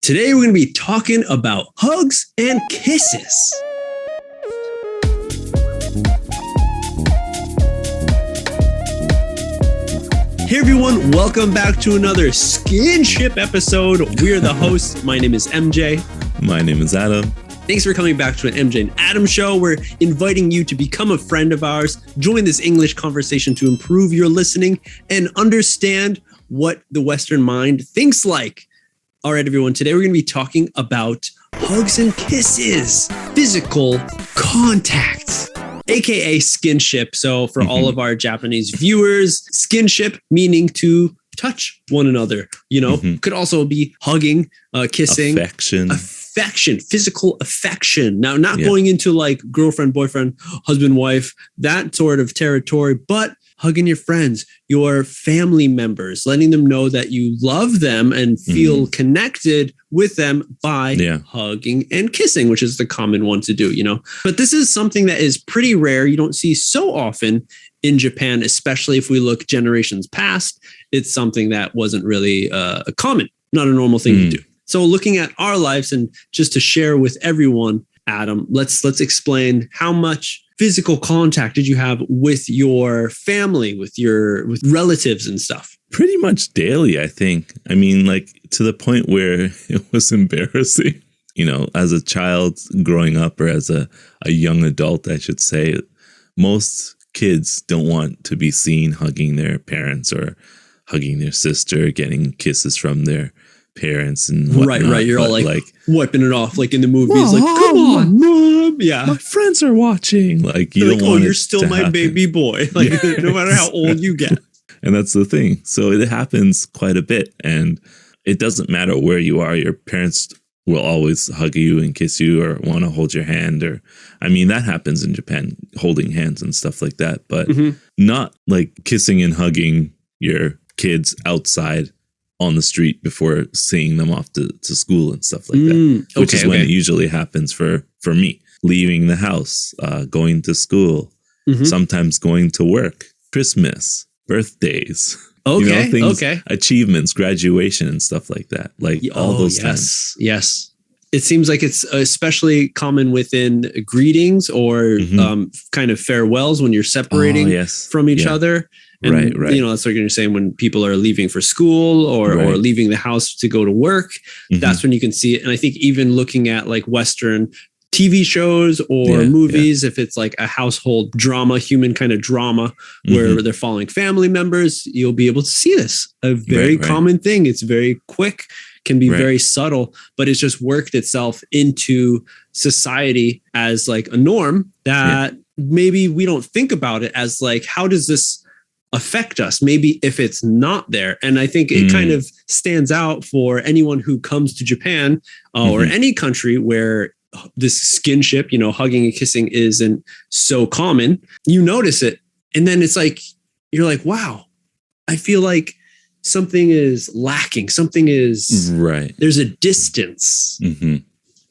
Today we're going to be talking about hugs and kisses. Hey everyone, welcome back to another Skinship episode. We're the hosts. My name is MJ. My name is Adam. Thanks for coming back to an MJ and Adam show. We're inviting you to become a friend of ours, join this English conversation to improve your listening and understand what the Western mind thinks like. All right, everyone, today we're going to be talking about hugs and kisses, physical contact, aka skinship. So for all of our Japanese viewers, skinship meaning to touch one another, could also be hugging, kissing. Affection, physical affection. Now, not going into like girlfriend, boyfriend, husband, wife, that sort of territory, but hugging your friends, your family members, letting them know that you love them and feel connected with them by hugging and kissing, which is the common one to do, But this is something that is pretty rare. You don't see so often in Japan, especially if we look generations past. It's something that wasn't really common, not a normal thing to do. So looking at our lives and just to share with everyone, Adam, let's explain how much physical contact did you have with your family, with relatives and stuff? Pretty much daily, I think. I mean, like to the point where it was embarrassing. As a child growing up or as a young adult, I should say, most kids don't want to be seen hugging their parents or hugging their sister, getting kisses from their parents and whatnot. Right. You're all like wiping it off, like in the movies, like, come on, mom. Yeah. My friends are watching. Like, you don't want you're still my baby boy. Like, no matter how old you get. And that's the thing. So it happens quite a bit. And it doesn't matter where you are. Your parents will always hug you and kiss you or want to hold your hand. That happens in Japan, holding hands and stuff like that. But not like kissing and hugging your kids outside on the street before seeing them off to school and stuff like that, which is when it usually happens for me. Leaving the house, going to school, sometimes going to work, Christmas, birthdays, achievements, graduation and stuff like that. Like all those times. Yes. It seems like it's especially common within greetings or kind of farewells when you're separating from each other. And, right. That's what you're saying when people are leaving for school or leaving the house to go to work. That's when you can see it. And I think even looking at like Western TV shows or movies, if it's like a household drama, human kind of drama where they're following family members, you'll be able to see this. A very common thing. It's very quick, can be very subtle, but it's just worked itself into society as like a norm that maybe we don't think about it as like, how does this affect us? Maybe if it's not there. And I think it kind of stands out for anyone who comes to Japan or any country where this skinship, hugging and kissing isn't so common. You notice it. And then it's like, you're like, wow, I feel like something is lacking. Something is there's a distance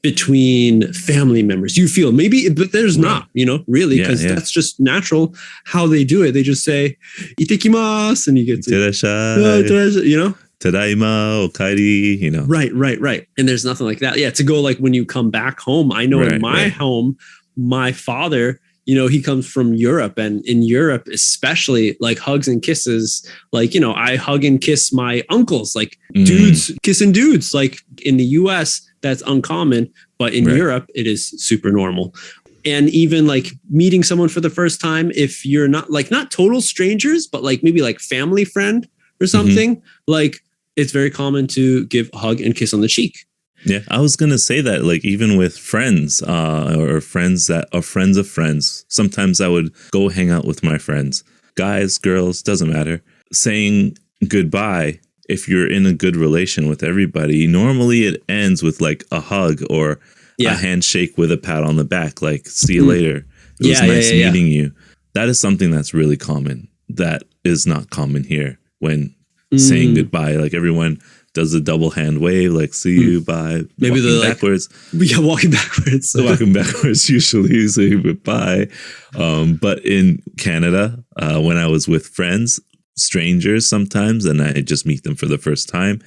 between family members. You feel maybe, but there's not, really, because that's just natural how they do it. They just say, "Itekimasu," and you get to, Tadaima, okaeri, Right. And there's nothing like that. Yeah. To go like when you come back home, I know in my home, my father, he comes from Europe, and in Europe, especially like hugs and kisses, like, I hug and kiss my uncles, like dudes kissing dudes, like in the US, that's uncommon, but in Europe, it is super normal. And even like meeting someone for the first time, if you're not total strangers, but like maybe like family friend or something, like it's very common to give a hug and kiss on the cheek. Yeah, I was going to say that, like, even with friends or friends that are friends of friends, sometimes I would go hang out with my friends, guys, girls, doesn't matter. Saying goodbye, if you're in a good relation with everybody, normally it ends with like a hug or a handshake with a pat on the back, like, see you later. It was nice meeting you. That is something that's really common. That is not common here when saying goodbye. Like, everyone does a double hand wave, like, see you, bye. Maybe they're backwards. Walking backwards. Walking backwards, usually saying goodbye. But in Canada, when I was with friends, strangers sometimes, and I just meet them for the first time,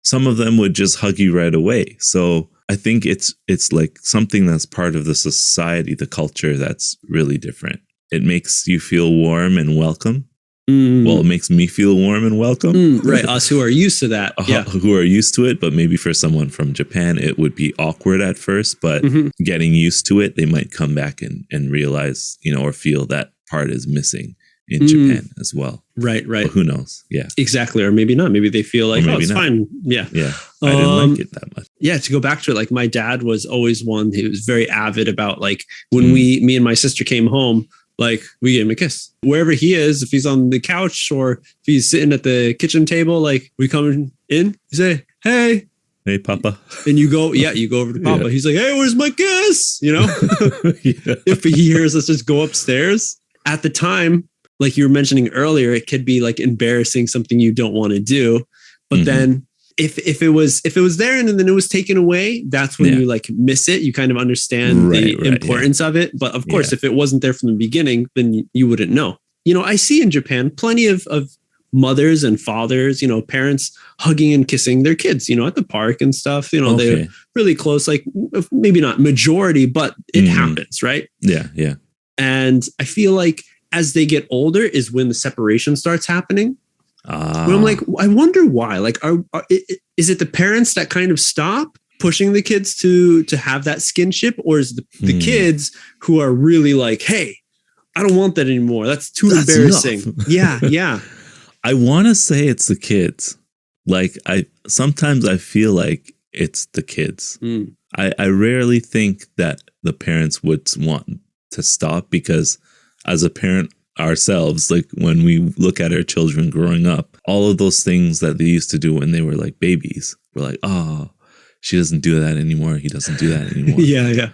some of them would just hug you right away. So I think it's like something that's part of the society, the culture that's really different. It makes you feel warm and welcome. Well, it makes me feel warm and welcome. Right. Us who are used to that. Who are used to it. But maybe for someone from Japan, it would be awkward at first. But getting used to it, they might come back and realize, or feel that part is missing in Japan as well. Right. But who knows? Yeah. Exactly. Or maybe not. Maybe they feel like, it's fine. Yeah. Yeah. I didn't like it that much. Yeah. To go back to it, like my dad was always one who was very avid about like when me and my sister came home, like we gave him a kiss wherever he is. If he's on the couch or if he's sitting at the kitchen table, like we come in, you say, "Hey, Papa." And you go over to Papa. Yeah. He's like, "Hey, where's my kiss?" If he hears us just go upstairs. At the time, like you were mentioning earlier, it could be like embarrassing, something you don't want to do. But then if it was there and then it was taken away, that's when you like miss it. You kind of understand the importance of it. But of course, if it wasn't there from the beginning, then you wouldn't know. I see in Japan plenty of mothers and fathers, parents hugging and kissing their kids, at the park and stuff. They're really close, like maybe not majority, but it happens, right? Yeah, yeah. And I feel like as they get older is when the separation starts happening. But I'm like, I wonder why. Like, is it the parents that kind of stop pushing the kids to have that skinship, or is the kids who are really like, hey, I don't want that anymore. That's embarrassing. Yeah. I want to say it's the kids. Like sometimes I feel like it's the kids. I rarely think that the parents would want to stop, because as a parent ourselves, like when we look at our children growing up, all of those things that they used to do when they were like babies, we're like, oh, she doesn't do that anymore. He doesn't do that anymore. Yeah.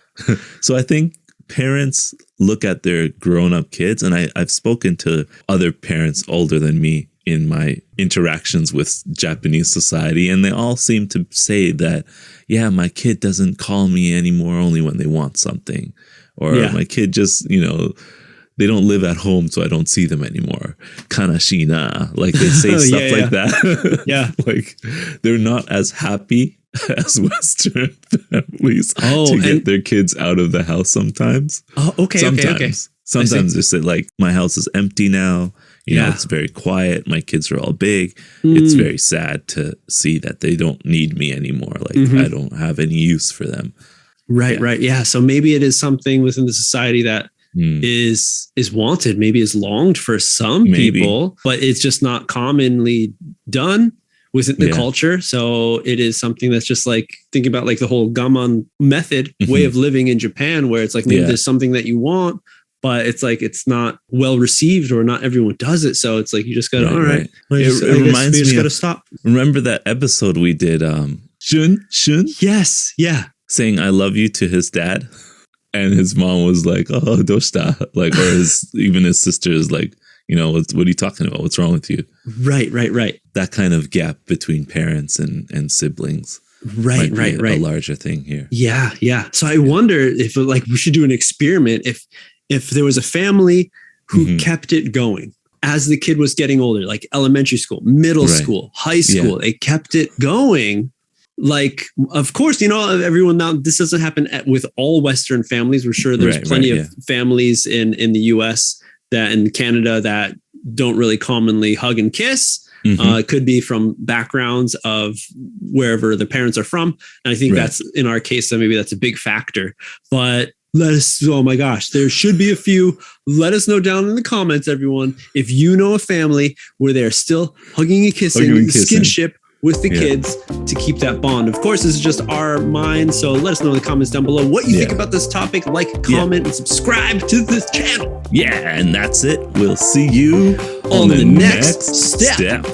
So I think parents look at their grown-up kids, and I've spoken to other parents older than me in my interactions with Japanese society, and they all seem to say that, yeah, my kid doesn't call me anymore only when they want something, or my kid just, they don't live at home, so I don't see them anymore. Kanashina. Like they say stuff like that. Yeah. Like they're not as happy as Western families to get their kids out of the house sometimes. Oh, okay. Sometimes they say like, my house is empty now. It's very quiet. My kids are all big. It's very sad to see that they don't need me anymore. Like I don't have any use for them. Right. Yeah. So maybe it is something within the society that is wanted, maybe is longed for some people, but it's just not commonly done within the culture. So it is something that's just like, think about like the whole gaman method way of living in Japan, where it's like maybe there's something that you want, but it's like it's not well received, or not everyone does it. So it's like you just gotta It reminds me gotta stop. Remember that episode we did, Shun? Yes, yeah. Saying I love you to his dad. And his mom was like, "Oh, doshita," like, or even his sister is like, what are you talking about? What's wrong with you? Right. That kind of gap between parents and siblings. Right. A larger thing here. Yeah. So I wonder if like we should do an experiment if there was a family who kept it going as the kid was getting older, like elementary school, middle school, high school, they kept it going. Like, of course, everyone now, this doesn't happen with all Western families. We're sure there's plenty of families in the US that in Canada that don't really commonly hug and kiss. It could be from backgrounds of wherever the parents are from. And I think that's in our case, so maybe that's a big factor. But oh my gosh, there should be a few. Let us know down in the comments, everyone, if you know a family where they're still hugging and kissing, skinship with the kids to keep that bond. Of course, this is just our mind. So let us know in the comments down below what you think about this topic. Like, comment, and subscribe to this channel. Yeah, and that's it. We'll see you on the next step.